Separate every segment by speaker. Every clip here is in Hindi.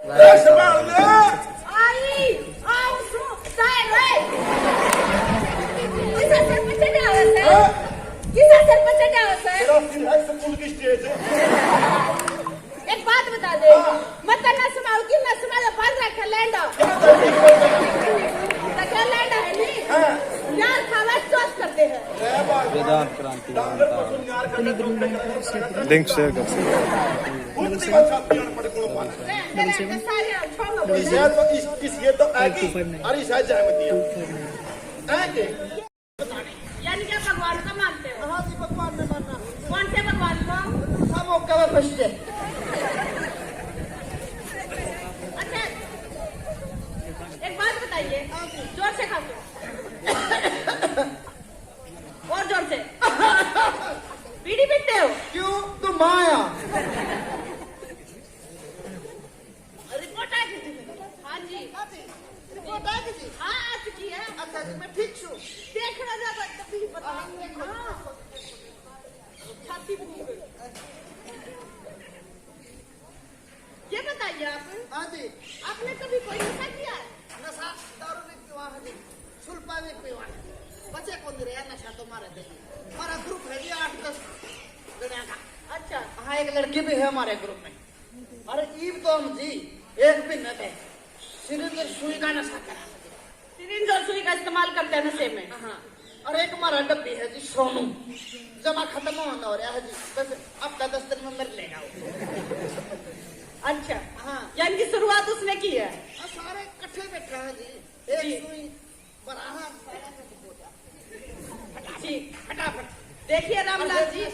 Speaker 1: संभाल ले
Speaker 2: आई आओ सो साए रे किसा सर पे चढ़ा है सर किसा सर पे चढ़ा है सर
Speaker 1: तेरा सिर है स्कूल की स्टेज है।
Speaker 2: एक बात बता दे मत ना समाओ कि ना समाओ बांध रखा लैंडा क्या लैंडा है नहीं यार खावा चोस करते हैं
Speaker 3: वेदांत क्रांति
Speaker 4: लिंक शेयर कर सकते
Speaker 1: ये तो आएगी अरे शायद जाए आएंगे
Speaker 2: यानी क्या भगवान को मानते हो
Speaker 5: हाँ जी भगवान ने मानना
Speaker 2: कौन से भगवान को
Speaker 5: हम मौका में फंस गए।
Speaker 2: अच्छा एक बात बताइए जोर से खाओ और जोर से बीड़ी पीते हो
Speaker 5: क्यों तुम आया
Speaker 2: रिपोर्ट आ गई हाँ जी
Speaker 5: रिपोर्ट आ गई
Speaker 2: हाँ आ चुकी है
Speaker 5: अच्छा जी मैं ठीक हूँ
Speaker 2: देखना ज्यादा तभी पता हाँ छाती भी नहीं गई। ये बताइए आप
Speaker 5: हाँ जी
Speaker 2: आपने कभी कोई नशा किया है
Speaker 5: नशा दारू नहीं पीवा है जी सुल्पा नहीं पीवा है बच्चे को नहीं रहा नशा तो मारे थे हमारा ग्रुप है जी 8-10 जने का।
Speaker 2: अच्छा
Speaker 5: हाँ एक लड़की भी है हमारे ग्रुप में अरे ईब तो हम जी एक भी न थे सिरिंज और सुई का नशा करा
Speaker 2: सिरिंज और सुई का इस्तेमाल करते हैं नशे में
Speaker 5: हाँ और एक हमारा डब्बी है जी सोनू जमा खत्म होना हो रहा है जी बस हफ्ता 10 दिन में मर लेगा वो।
Speaker 2: अच्छा
Speaker 5: हाँ
Speaker 2: यानी कि शुरुआत उसने की है
Speaker 5: और सारे इकट्ठे बैठे हैं जी
Speaker 2: जी।
Speaker 5: एक सुई बराहा
Speaker 2: ठीक
Speaker 5: फटाफट
Speaker 2: देखिए रामलाल जी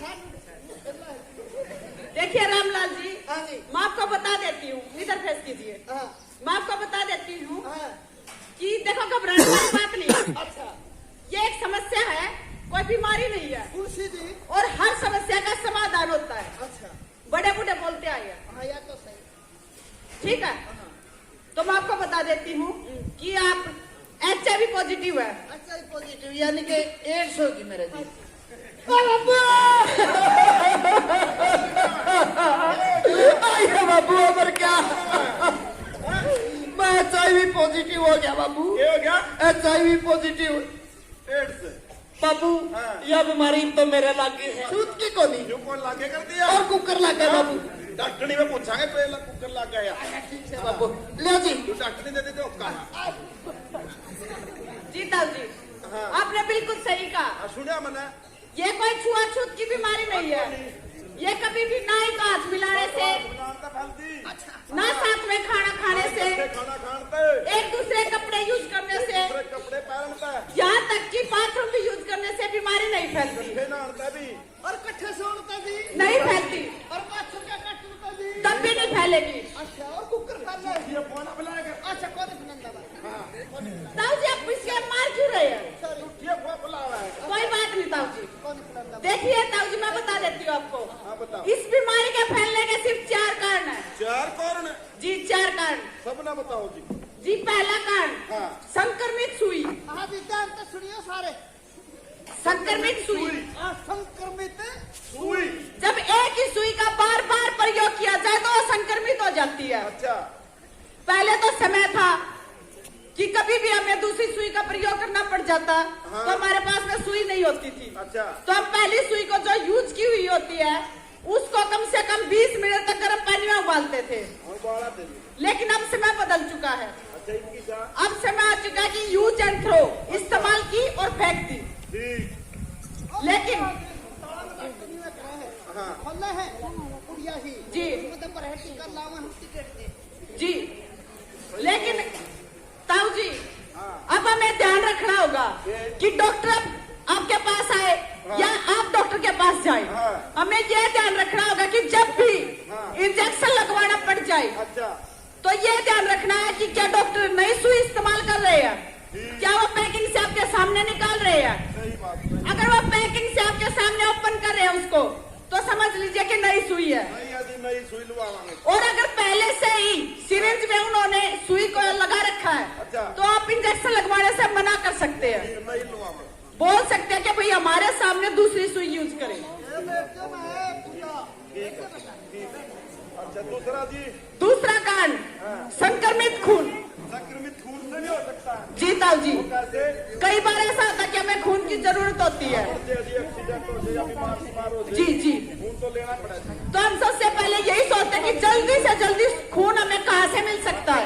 Speaker 2: देखिए रामलाल जी
Speaker 5: हाँ जी
Speaker 2: मैं आपको बता देती हूँ इधर फेस कीजिए
Speaker 5: हाँ
Speaker 2: मैं आपको बता देती हूँ
Speaker 5: हाँ
Speaker 2: कि देखो घबराने वाली बात नहीं है।
Speaker 5: अच्छा
Speaker 2: ये एक समस्या है कोई बीमारी नहीं है
Speaker 5: तुलसी जी
Speaker 2: और हर समस्या का समाधान होता है
Speaker 5: अच्छा
Speaker 2: बड़े बूढ़े बोलते आए हैं
Speaker 5: हाँ या तो सही
Speaker 2: ठीक है
Speaker 5: हाँ
Speaker 2: तो मैं आपको बता देती हूँ कि आप HIV पॉजिटिव है
Speaker 5: अच्छा पॉजिटिव यानी कि 100 होगी मेरे जी आइए बाबू अमर क्या मैं HIV पॉजिटिव हो गया बाबू
Speaker 1: ये हो गया
Speaker 5: HIV पॉजिटिव
Speaker 1: एड्स
Speaker 5: बाबू
Speaker 1: हाँ।
Speaker 5: यह बीमारी तो मेरे लागे है सूत की को नहीं
Speaker 1: जो कौन लागे कर दिया
Speaker 5: और कुकर लागे बाबू
Speaker 1: डॉक्टरी में पूछांगे पहले कुकर लग गया
Speaker 5: ठीक है बाबू ले जी
Speaker 1: तू डॉक्टरी दे देते हो कहा
Speaker 2: जी ताऊ जी
Speaker 1: हाँ।
Speaker 2: आपने बिल्कुल सही कहा
Speaker 1: सुनिया मैंने
Speaker 2: ये कोई छुआछूत की बीमारी नहीं है ये कभी भी ना ही का हाथ मिलाने से ना साथ में खाना खाने से
Speaker 1: खाना खाते
Speaker 2: एक दूसरे कपड़े यूज करने से
Speaker 1: कपड़े पहनता
Speaker 2: यहाँ तक कि बाथरूम भी यूज करने से बीमारी नहीं फैलती
Speaker 1: नहाता भी
Speaker 5: और कट्ठे से उड़ता जी
Speaker 2: नहीं फैलती
Speaker 5: और बाथरूम का कट उड़ता जी
Speaker 2: तब भी नहीं फैलेगी
Speaker 5: अच्छा और कुकर फैलना
Speaker 1: ये फोन बुलाएगा
Speaker 5: अच्छा कौन सुनंदा
Speaker 2: ताऊ जी आप इसके मार क्यों रहे हैं
Speaker 5: सॉरी
Speaker 1: ये फोन बुला रहा है
Speaker 2: कोई बात नहीं ताऊ जी
Speaker 5: कौन सुनंदा
Speaker 2: देखिए ताऊ जी मैं बता देती हूँ आपको
Speaker 1: हाँ बताओ
Speaker 2: इस बीमारी के फैलने के सिर्फ 4 कारण है
Speaker 1: चार कारण
Speaker 2: जी 4 कारण
Speaker 1: सब ना बताओ जी
Speaker 2: जी पहला कारण
Speaker 1: हाँ
Speaker 2: संक्रमित सुई
Speaker 5: हाँ जी जान तो सुनियो सारे
Speaker 2: संक्रमित सुई
Speaker 5: संक्रमित
Speaker 1: सुई
Speaker 2: जब एक ही सुई का बार बार प्रयोग किया जाए तो वो संक्रमित हो जाती है
Speaker 1: अच्छा
Speaker 2: पहले तो समय था कि कभी भी हमें दूसरी सुई का प्रयोग करना पड़ जाता
Speaker 1: हाँ।
Speaker 2: तो हमारे पास में सुई नहीं होती थी
Speaker 1: अच्छा
Speaker 2: तो हम पहली सुई को जो यूज की हुई होती है उसको कम से कम 20 मिनट तक गर्म पानी में उबालते थे
Speaker 1: और बाड़ा दे दी
Speaker 2: लेकिन अब समय बदल चुका है
Speaker 1: अच्छा इनकी क्या
Speaker 2: अब समय आ चुका है कि यूज एंड थ्रो इस्तेमाल की और फेंक दी
Speaker 1: ठीक
Speaker 2: लेकिन
Speaker 1: हाँ
Speaker 5: खोलना है कुड़िया ही
Speaker 2: जी
Speaker 5: मतलब पर है टिकट लावा हम टिकट दे
Speaker 2: जी लेकिन ताऊ जी
Speaker 1: हाँ
Speaker 2: अब हमें ध्यान रखना होगा कि डॉक्टर आपके पास आए
Speaker 1: हाँ।
Speaker 2: या आप डॉक्टर के पास जाए
Speaker 1: हाँ।
Speaker 2: हमें यह ध्यान रखना होगा कि जब भी
Speaker 1: हाँ।
Speaker 2: इंजेक्शन लगवाना पड़ जाए
Speaker 1: अच्छा
Speaker 2: तो ये ध्यान रखना है कि क्या डॉक्टर नई सुई इस्तेमाल कर रहे हैं क्या वो पैकिंग से आपके सामने निकाल रहे हैं
Speaker 1: सही बात है
Speaker 2: अगर वो पैकिंग से आपके सामने ओपन कर रहे हैं उसको तो समझ लीजिए कि नई सुई है
Speaker 1: नहीं यदि नई सुई लुआवांगे
Speaker 2: और अगर पहले से ही सिरिंज में उन्होंने सुई को लगा रखा है
Speaker 1: अच्छा।
Speaker 2: तो आप इंजेक्शन लगवाने से मना कर सकते हैं
Speaker 1: नहीं लुआवांगे
Speaker 2: बोल सकते हैं कि भाई हमारे सामने दूसरी सुई यूज करें
Speaker 1: अच्छा दूसरा जी
Speaker 2: दूसरा कारण
Speaker 1: खून से नहीं हो सकता है।
Speaker 2: जी ताऊ जी,
Speaker 1: कैसे?
Speaker 2: कई बार ऐसा होता है कि हमें खून की जरूरत होती है।
Speaker 1: यदि एक्सीडेंट हो जाए या बीमार हो जाए,
Speaker 2: जी जी,
Speaker 1: खून तो लेना पड़ेगा।
Speaker 2: तो हम सबसे पहले यही सोचते हैं कि जल्दी से जल्दी खून हमें कहाँ से मिल सकता है,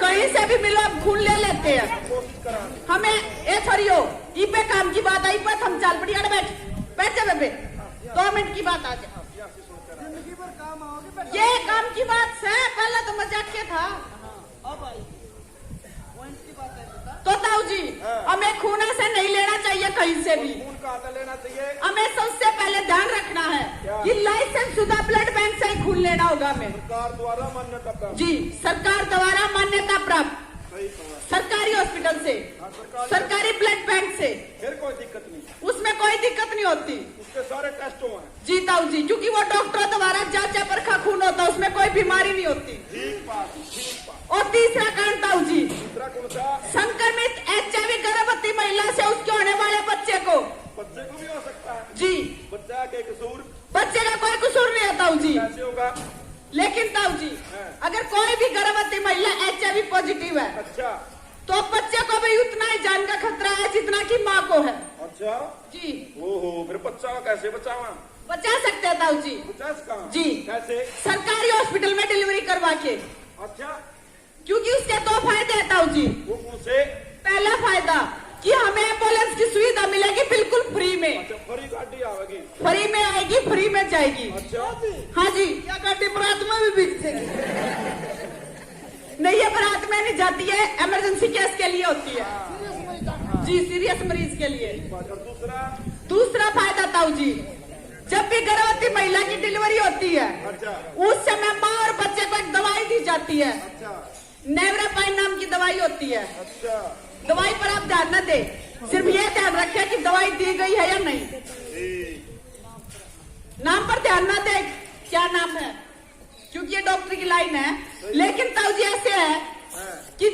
Speaker 2: कहीं से भी मिलो हम खून ले लेते हैं।
Speaker 1: कोशिश करा
Speaker 2: हमें ए छोड़ियो, ई पे काम की बात आई पर हम चाल पड़ी। अरे बैठ जा बेबे, 2 मिनट की बात आ जाए।
Speaker 5: जिंदगी भर काम आओगे।
Speaker 2: ये काम की बात है, पहले तो मजाक के था।
Speaker 5: अब आई पॉइंट की बात है बेटा।
Speaker 2: तो ताऊ जी, हमें खून से नहीं लेना चाहिए कहीं से भी।
Speaker 1: खून कहाँ से लेना चाहिए?
Speaker 2: हमें सबसे पहले ध्यान रखना है कि लाइसेंस शुदा ब्लड बैंक से ही खून लेना होगा हमें।
Speaker 1: सरकार द्वारा मान्यता प्राप्त।
Speaker 2: जी, सरकार द्वारा मान्यता प्राप्त
Speaker 1: सही कहा।
Speaker 2: सरकारी हॉस्पिटल से, सरकारी ब्लड बैंक से,
Speaker 1: फिर कोई दिक्कत नहीं,
Speaker 2: उसमें कोई दिक्कत नहीं होती।
Speaker 1: उसके सारे टेस्ट हुए हैं।
Speaker 2: जी ताऊ जी, क्योंकि वो डॉक्टरों द्वारा जांचा परखा खून होता है, उसमें कोई बीमारी नहीं होती।
Speaker 1: ठीक बात, ठीक बात।
Speaker 2: और तीसरा कारण ताऊ जी,
Speaker 1: दूसरा कौन सा?
Speaker 2: संक्रमित HIV गर्भवती महिला से उसके होने वाले बच्चे को।
Speaker 1: बच्चे को भी हो सकता है।
Speaker 2: जी,
Speaker 1: बच्चा के कसूर
Speaker 2: बच्चे का कोई कसूर नहीं है ताऊ जी।
Speaker 1: कैसे होगा?
Speaker 2: लेकिन ताऊ जी, अगर कोई भी गर्भवती महिला HIV पॉजिटिव है,
Speaker 1: अच्छा
Speaker 2: तो बच्चे को भी उतना ही जान का खतरा है जितना कि माँ को है।
Speaker 1: अच्छा।
Speaker 2: जी,
Speaker 1: ओहो, फिर बच्चा कैसे बचावा?
Speaker 2: बचा सकते हैं ताऊ जी।
Speaker 1: 50 का?
Speaker 2: जी।
Speaker 1: कैसे?
Speaker 2: सरकारी हॉस्पिटल में डिलीवरी करवा के,
Speaker 1: अच्छा,
Speaker 2: क्योंकि उसके 2 फायदे हैं ताऊ जी।
Speaker 1: वो कौन से?
Speaker 2: पहला फायदा कि हमें एम्बुलेंस की सुविधा मिलेगी बिल्कुल फ्री में।
Speaker 1: अच्छा, फ्री गाड़ी आवेगी।
Speaker 2: फ्री में आएगी, फ्री में जाएगी।
Speaker 1: अच्छा,
Speaker 2: हाँ जी,
Speaker 5: या गाड़ी बरात में भी बिक जाएगी।
Speaker 2: नहीं ये बारात में नहीं जाती है, इमरजेंसी केस के लिए होती है। जी, सीरियस मरीज के लिए।
Speaker 1: और
Speaker 2: दूसरा फायदा ताऊ जी, जब भी गर्भवती महिला की डिलीवरी होती है,
Speaker 1: अच्छा
Speaker 2: उस समय माँ और बच्चे को एक दवाई दी जाती है,
Speaker 1: अच्छा
Speaker 2: नेवरापाइन नाम की दवाई होती है।
Speaker 1: अच्छा।
Speaker 2: दवाई पर आप ध्यान न दे, सिर्फ ये ध्यान रखें कि दवाई दी गई है या नहीं। नाम पर ध्यान न दे क्या नाम है, क्योंकि ये डॉक्टर की लाइन है। लेकिन ताऊ जी ऐसे है कि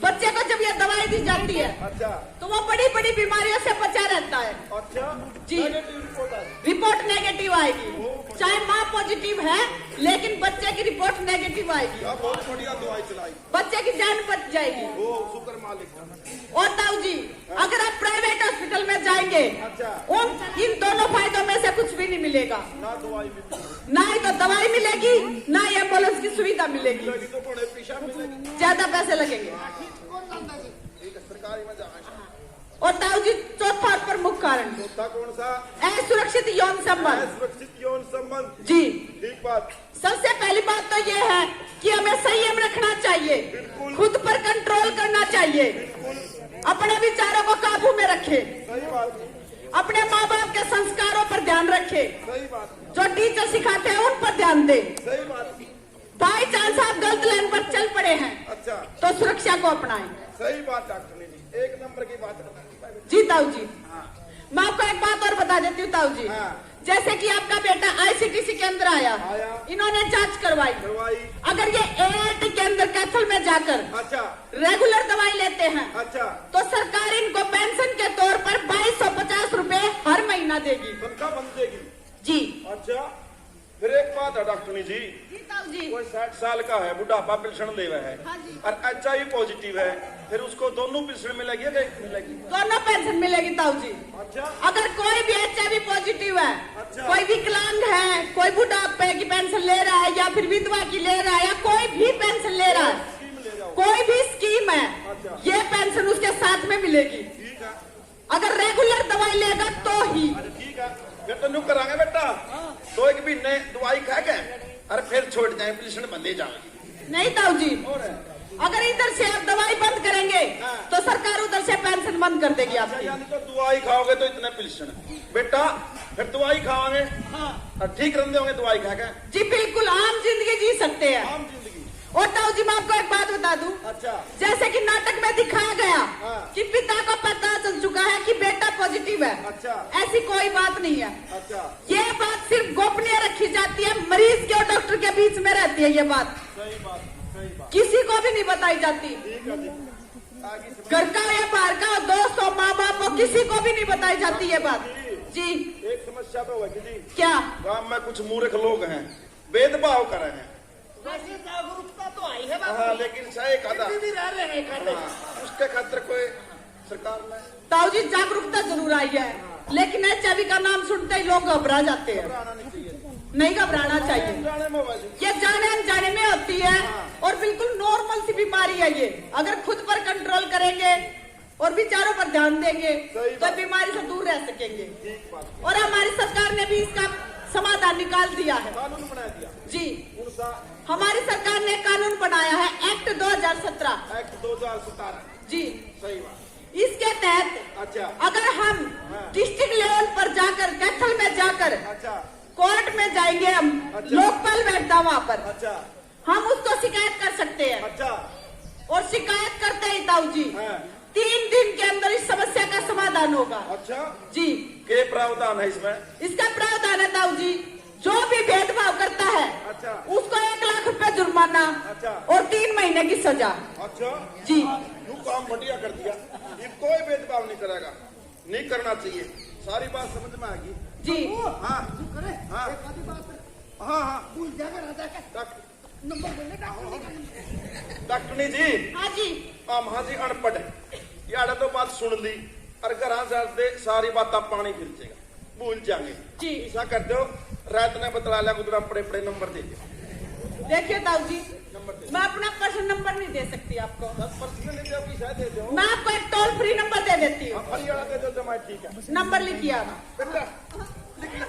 Speaker 2: बच्चे को जब ये दवाई दी जाती है,
Speaker 1: अच्छा
Speaker 2: तो वो बड़ी बड़ी बीमारियों से बचा रहता है।
Speaker 1: अच्छा।
Speaker 2: जी।
Speaker 1: नेगेटिव रिपोर्ट आई।
Speaker 2: रिपोर्ट नेगेटिव आएगी, चाहे माँ पॉजिटिव है लेकिन बच्चे की रिपोर्ट नेगेटिव आएगी,
Speaker 1: क्या बहुत बढ़िया दवाई चलाई।
Speaker 2: बच्चे की जान बच जाएगी।
Speaker 1: ओ शुक्र मालिक।
Speaker 2: और ताऊ जी, अगर आप प्राइवेट हॉस्पिटल में जाएंगे,
Speaker 1: अच्छा।
Speaker 2: इन दोनों फायदों में से कुछ भी नहीं मिलेगा।
Speaker 1: ना दवाई मिलेगी,
Speaker 2: ना ही तो दवाई मिलेगी, ना ही एम्बुलेंस की सुविधा मिलेगी,
Speaker 1: तो बड़े पैसा मिलेगी।
Speaker 2: ज्यादा पैसे लगेंगे।
Speaker 5: कौन जानता जी?
Speaker 1: ठीक है, सरकारी में जाना।
Speaker 2: और ताऊ जी, चौथा और प्रमुख कारण,
Speaker 1: चौथा कौन सा?
Speaker 2: असुरक्षित यौन संबंध।
Speaker 1: सुरक्षित यौन संबंध।
Speaker 2: जी,
Speaker 1: ठीक बात।
Speaker 2: सबसे पहली बात तो ये है कि हमें संयम रखना चाहिए, खुद पर कंट्रोल करना चाहिए, अपने विचारों को काबू में रखे,
Speaker 1: सही बात,
Speaker 2: अपने माँ बाप के संस्कारों पर ध्यान रखे,
Speaker 1: सही बात,
Speaker 2: जो टीचर सिखाते हैं उन पर ध्यान दे।
Speaker 1: सही बात।
Speaker 2: बाई चांस आप गलत लाइन पर चल पड़े हैं
Speaker 1: अच्छा,
Speaker 2: तो सुरक्षा को अपनाएं।
Speaker 1: सही बात डॉक्टर ने जी, एक नंबर की बात बताई।
Speaker 2: जी ताऊ जी, मैं आपको एक बात और बता देती हूँ ताऊ जी।
Speaker 1: हाँ।
Speaker 2: जैसे कि आपका बेटा ICTC के अंदर आया, इन्होंने जांच करवाई। अगर ये AIT के अंदर कैथल में जाकर
Speaker 1: अच्छा
Speaker 2: रेगुलर दवाई लेते हैं,
Speaker 1: अच्छा,
Speaker 2: तो सरकार इनको पेंशन के तौर पर 2250 रुपए हर महीना देगी।
Speaker 1: तनख्वाह बन देगी।
Speaker 2: जी।
Speaker 1: अच्छा, फिर एक बात है डॉक्टरनी जी,
Speaker 2: जी ताऊ जी।
Speaker 1: कोई 60 साल का है, बुढ़ापा पेंशन ले रहा है,
Speaker 2: हाँ जी।
Speaker 1: और HIV पॉजिटिव है, फिर उसको दोनों पेंशन मिलेगी या एक मिलेगी?
Speaker 2: दोनों पेंशन मिलेगी ताऊ जी।
Speaker 1: अच्छा
Speaker 2: अगर कोई भी HIV पॉजिटिव है,
Speaker 1: अच्छा।
Speaker 2: कोई विकलांग है, कोई बुढ़ापे की पेंशन ले रहा है, या फिर विधवा की ले रहा है, या कोई भी पेंशन ले रहा है,
Speaker 1: स्कीम ले जाओ।
Speaker 2: कोई भी स्कीम है,
Speaker 1: अच्छा।
Speaker 2: ये पेंशन उसके साथ में मिलेगी।
Speaker 1: ठीक है,
Speaker 2: अगर रेगुलर दवाई लेगा तो ही।
Speaker 1: अरे ठीक है, फिर तो न्यू करांगे बेटा, तो एक महीने दवाई खा के अरे फिर छोड़ जाए, पेंशन बंद जाएगी।
Speaker 2: नहीं ताऊ जी,
Speaker 1: और
Speaker 2: अगर इधर से आप दवाई बंद करेंगे तो सरकार उधर से पेंशन बंद कर देगी
Speaker 1: अच्छा,
Speaker 2: आपकी।
Speaker 1: यानी तो दवाई खाओगे तो इतने पेंशन बेटा, फिर दवाई खाओगे और ठीक रहते होंगे दवाई खा के।
Speaker 2: जी बिल्कुल, आम जिंदगी जी सकते हैं।
Speaker 1: आम जिंदगी।
Speaker 2: और ताऊ जी, मैं आपको एक बात बता दूं,
Speaker 1: अच्छा
Speaker 2: जैसे कि नाटक में दिखाया गया
Speaker 1: हाँ।
Speaker 2: कि पिता को पता चल चुका है कि बेटा पॉजिटिव है,
Speaker 1: अच्छा
Speaker 2: ऐसी कोई बात नहीं है।
Speaker 1: अच्छा,
Speaker 2: ये बात सिर्फ गोपनीय रखी जाती है, मरीज के और डॉक्टर के बीच में रहती है ये बात,
Speaker 1: सही बात, सही बात।
Speaker 2: किसी को भी नहीं बताई जाती।
Speaker 1: ठीक है, ठीक है। आगे समझ-
Speaker 2: घर का या बाहर का, दोस्तों, माँ बाप को, किसी को भी नहीं बताई जाती ये बात। जी।
Speaker 1: एक समस्या तो है जी,
Speaker 2: क्या?
Speaker 1: गांव में कुछ मूर्ख लोग हैं, भेदभाव कर रहे हैं,
Speaker 5: वैसे जागरूकता तो आई है
Speaker 1: हाँ
Speaker 5: बाबू
Speaker 1: लेकिन सही कहा
Speaker 5: भी रह रहे हैं खाते
Speaker 1: हाँ, उसके खातिर कोई सरकार ने
Speaker 2: ताऊ जी जागरूकता जरूर आई है, लेकिन HIV का नाम सुनते ही लोग घबरा जाते हैं।
Speaker 1: घबराना नहीं चाहिए,
Speaker 2: नहीं घबराना चाहिए,
Speaker 1: जाने में वैसे
Speaker 2: ये जाने अनजाने में होती है और बिल्कुल नॉर्मल सी बीमारी है ये। अगर खुद पर कंट्रोल करेंगे और विचारों पर ध्यान देंगे
Speaker 1: सही
Speaker 2: तो
Speaker 1: बात।
Speaker 2: बीमारी से दूर रह सकेंगे।
Speaker 1: ठीक बात,
Speaker 2: और हमारी सरकार ने भी इसका समाधान निकाल दिया है।
Speaker 1: कानून बना दिया
Speaker 2: जी,
Speaker 1: उनका
Speaker 2: हमारी सरकार ने कानून बनाया है एक्ट 2017।
Speaker 1: एक्ट 2017
Speaker 2: जी,
Speaker 1: सही बात।
Speaker 2: इसके तहत
Speaker 1: अच्छा
Speaker 2: अगर हम
Speaker 1: हाँ।
Speaker 2: डिस्ट्रिक्ट लेवल पर जाकर कैथल में जाकर
Speaker 1: अच्छा
Speaker 2: कोर्ट में जाएंगे, हम
Speaker 1: अच्छा।
Speaker 2: लोकपाल बैठता वहाँ पर,
Speaker 1: अच्छा
Speaker 2: हम उसको शिकायत कर सकते हैं।
Speaker 1: अच्छा
Speaker 2: और शिकायत करते ही ताऊ जी
Speaker 1: हाँ।
Speaker 2: 3 दिन के अंदर इस समस्या का समाधान होगा।
Speaker 1: अच्छा
Speaker 2: जी,
Speaker 1: के प्रावधान है इसमें?
Speaker 2: इसका प्रावधान है ताऊ जी, जो भी भेदभाव करता है
Speaker 1: अच्छा
Speaker 2: उसको 1 लाख रुपए जुर्माना
Speaker 1: अच्छा।
Speaker 2: और 3 महीने की सजा।
Speaker 1: अच्छा
Speaker 2: जी,
Speaker 1: यू काम बढ़िया कर दिया, ये कोई भेदभाव नहीं करेगा, नहीं करना चाहिए। सारी बात समझ में आ गई।
Speaker 2: जी,
Speaker 1: हाँ
Speaker 5: जो करे
Speaker 1: हाँ।
Speaker 5: एक आधी बात
Speaker 1: हाँ हाँ
Speaker 5: भूल जाकर राजा का
Speaker 1: डॉक्टर
Speaker 5: नंबर बोले डॉक्टर
Speaker 1: डॉक्टरनी जी
Speaker 2: हाँ जी,
Speaker 1: हम हाँ जी अनपढ़ है, यार तो बात सुन ली और घर दे सारी बात पानी फिर जाएगा, भूल जाएंगे।
Speaker 2: जी।
Speaker 1: ऐसा कर दो, रात ने बतला लिया गुजरा पड़े पड़े नंबर दे दो,
Speaker 2: देखिए ताऊ जी,
Speaker 1: नंबर दे
Speaker 2: मैं अपना पर्सनल नंबर नहीं दे सकती आपको,
Speaker 1: 10% दे दो कि शायद दे दो।
Speaker 2: मैं आपको एक टोल फ्री नंबर दे देती हूँ।
Speaker 1: हरियाणा दे दो जमा, ठीक है
Speaker 2: नंबर लिखिए आप,
Speaker 1: बेटा लिख लो।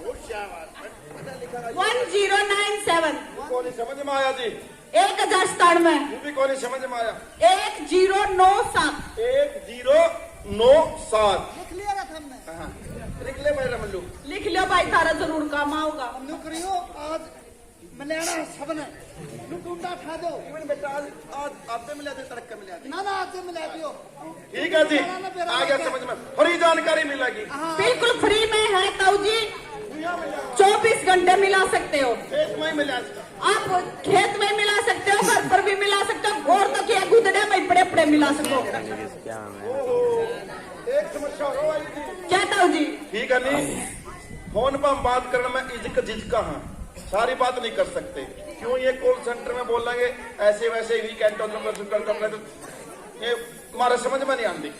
Speaker 1: वो क्या बात है, बेटा लिखा है।
Speaker 2: 1097
Speaker 1: कौन समझ में आया जी?
Speaker 2: 1097
Speaker 1: वो भी कौन समझ में आया?
Speaker 2: 1097।
Speaker 1: 1097
Speaker 5: लिख लिया था हमने
Speaker 1: हाँ, लिख ले मेरा मल्लू।
Speaker 2: लिख लो भाई, थारा जरूर काम आऊगा।
Speaker 5: नौकरियों आज मल्याना सबने लुटूंडा खा दो
Speaker 1: इवन बेटा आज आज आपसे मिला दे, तड़क के मिला दे।
Speaker 5: ना ना आज से मिला दियो
Speaker 1: ठीक है जी, आ गया समझ में, पूरी जानकारी मिलेगी।
Speaker 2: बिल्कुल फ्री में है ताऊ जी, 24 घंटे मिला सकते हो।
Speaker 1: खेत में ही मिला इसका।
Speaker 2: आप खेत में मिला सकते हो, घर पर भी मिला सकते हो, और तो क्या गुदड़े में बड़े बड़े मिला सको।
Speaker 3: क्या है?
Speaker 1: ओहो, एक समस्या हो आई थी।
Speaker 2: क्या ताऊ जी?
Speaker 1: ठीक है नहीं, फोन पर हम बात करने में इजक झिझका हाँ, सारी बात नहीं कर सकते। क्यों ये कॉल सेंटर में बोलेंगे ऐसे वैसे वीकेंड तो ये हमारे समझ में नहीं आती।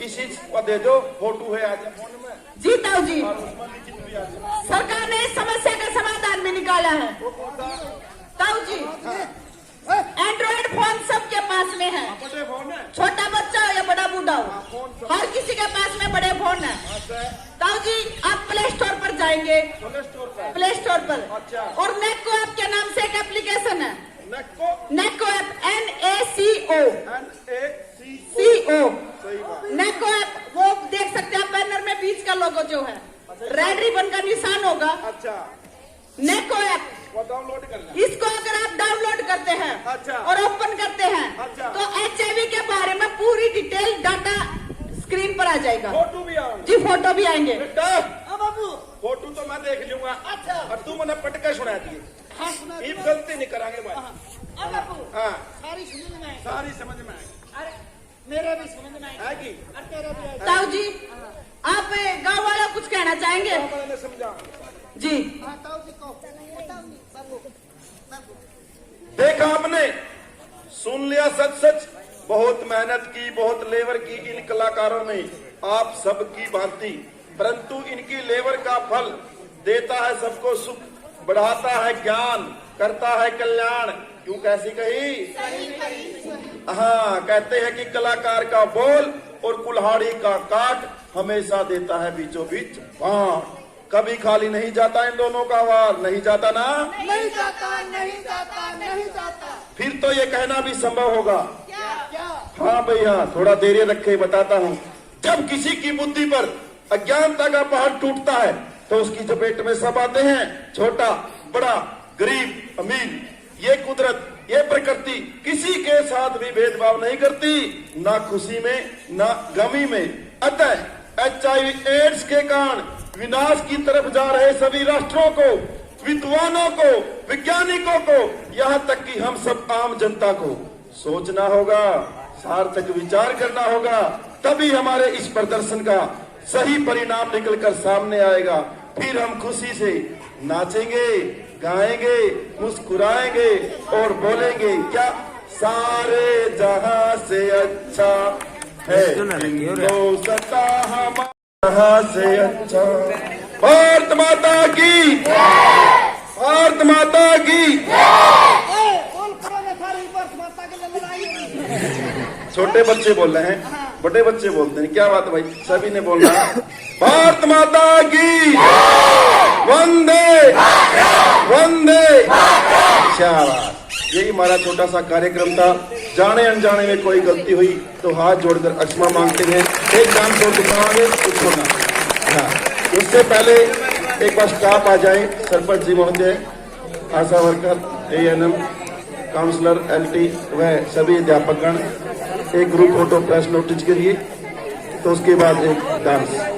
Speaker 1: इसी को दे दो, फोटो है आज फोन में
Speaker 2: जी ताऊ जी,
Speaker 1: और उसमें लिखित भी आ जाए।
Speaker 2: सरकार ने इस समस्या का समाधान भी निकाला है।
Speaker 1: वो कौन सा?
Speaker 2: ताऊ जी, एंड्रॉइड फोन सबके पास में है,
Speaker 1: बड़े फोन है।
Speaker 2: छोटा बच्चा हो या बड़ा बूढ़ा हो,
Speaker 1: फोन
Speaker 2: हर किसी के पास में बड़े फोन है।
Speaker 1: अच्छा,
Speaker 2: ताऊ जी, आप प्ले स्टोर पर जाएंगे,
Speaker 1: सोने स्टोर पर
Speaker 2: प्ले स्टोर पर,
Speaker 1: अच्छा।
Speaker 2: और नेको ऐप के नाम से एक एप्लीकेशन है,
Speaker 1: नेको
Speaker 2: नेको ऐप, NACO
Speaker 1: NACO सही बात।
Speaker 2: नेको ऐप, वो देख सकते हैं बैनर में बीच का लोगो जो है रेड रिबन का निशान होगा,
Speaker 1: अच्छा,
Speaker 2: नेको ऐप।
Speaker 1: वो डाउनलोड कर लें।
Speaker 2: इसको अगर आप डाउनलोड करते हैं
Speaker 1: अच्छा।
Speaker 2: और ओपन करते हैं
Speaker 1: अच्छा।
Speaker 2: तो HIV के बारे में पूरी डिटेल डाटा स्क्रीन पर आ जाएगा।
Speaker 1: फोटो भी आओ
Speaker 2: जी, फोटो भी आएंगे।
Speaker 1: बेटा,
Speaker 5: हाँ बाबू
Speaker 1: फोटो तो मैं देख लूंगा।
Speaker 5: अच्छा।
Speaker 1: और तू मैंने पटका सुना दिए,
Speaker 5: हाँ सुना
Speaker 1: ये गलती नहीं करांगे भाई।
Speaker 5: अब बाबू
Speaker 1: हाँ,
Speaker 5: सारी समझ में आई
Speaker 1: सारी समझ में आई।
Speaker 5: अरे मेरे भी समझ में आई
Speaker 1: आएगी?
Speaker 5: और तेरे भी आई
Speaker 2: ताऊ जी, आप गांव वाला कुछ कहना चाहेंगे?
Speaker 1: मैंने समझा।
Speaker 2: जी,
Speaker 5: हाँ ताऊ जी को बताओ नहीं बाबू बाबू
Speaker 1: देखा आपने, सुन लिया सच सच, बहुत मेहनत की, बहुत लेबर की इन कलाकारों ने, आप सबकी भांति, परंतु इनकी लेबर का फल देता है सबको सुख, बढ़ाता है ज्ञान, करता है कल्याण। क्यों कैसी कही? हाँ, कहते हैं कि कलाकार का बोल और कुल्हाड़ी का काट हमेशा देता है बीचों बीच बाण। कभी खाली नहीं जाता इन दोनों का वार, नहीं जाता ना?
Speaker 5: नहीं जाता नहीं जाता नहीं जाता
Speaker 1: फिर तो ये कहना भी संभव होगा।
Speaker 5: क्या
Speaker 1: हाँ भैया, थोड़ा धैर्य रखे, बताता हूँ। जब किसी की बुद्धि पर अज्ञानता का पहाड़ टूटता है तो उसकी चपेट में सब आते हैं, छोटा बड़ा, गरीब अमीर। ये कुदरत, ये प्रकृति किसी के साथ भी भेदभाव नहीं करती, ना खुशी में ना गमी में। अतः HIV एड्स के कारण विनाश की तरफ जा रहे सभी राष्ट्रों को, विद्वानों को, वैज्ञानिकों को, यहाँ तक कि हम सब आम जनता को सोचना होगा, सार्थक विचार करना होगा, तभी हमारे इस प्रदर्शन का सही परिणाम निकलकर सामने आएगा। फिर हम खुशी से नाचेंगे, गाएंगे, मुस्कुराएंगे और बोलेंगे क्या, सारे जहां से अच्छा है हिंदुस्तां हमारा जहां से अच्छा। भारत माता की, भारत माता की।
Speaker 5: बोल करो ना सारी भारत माता के लिए लड़ाई होगी।
Speaker 1: छोटे बच्चे बोल रहे हैं, बड़े बच्चे बोलते हैं, क्या बात है भाई, सभी ने बोलना है। भारत माता की वंदे वंदे। शाबाश। यही हमारा छोटा सा कार्यक्रम था। जाने अनजाने में कोई गलती हुई तो हाथ जोड़कर क्षमा मांगते हैं। एक काम छोड़ दिखावांगे कुछ होना। हाँ, उससे पहले एक बार स्टाफ आ जाए, सरपंच जी महोदय, आशा वर्कर, ANM, काउंसलर, LT व सभी अध्यापकगण एक ग्रुप फोटो प्रेस नोटिस के लिए, तो उसके बाद एक डांस।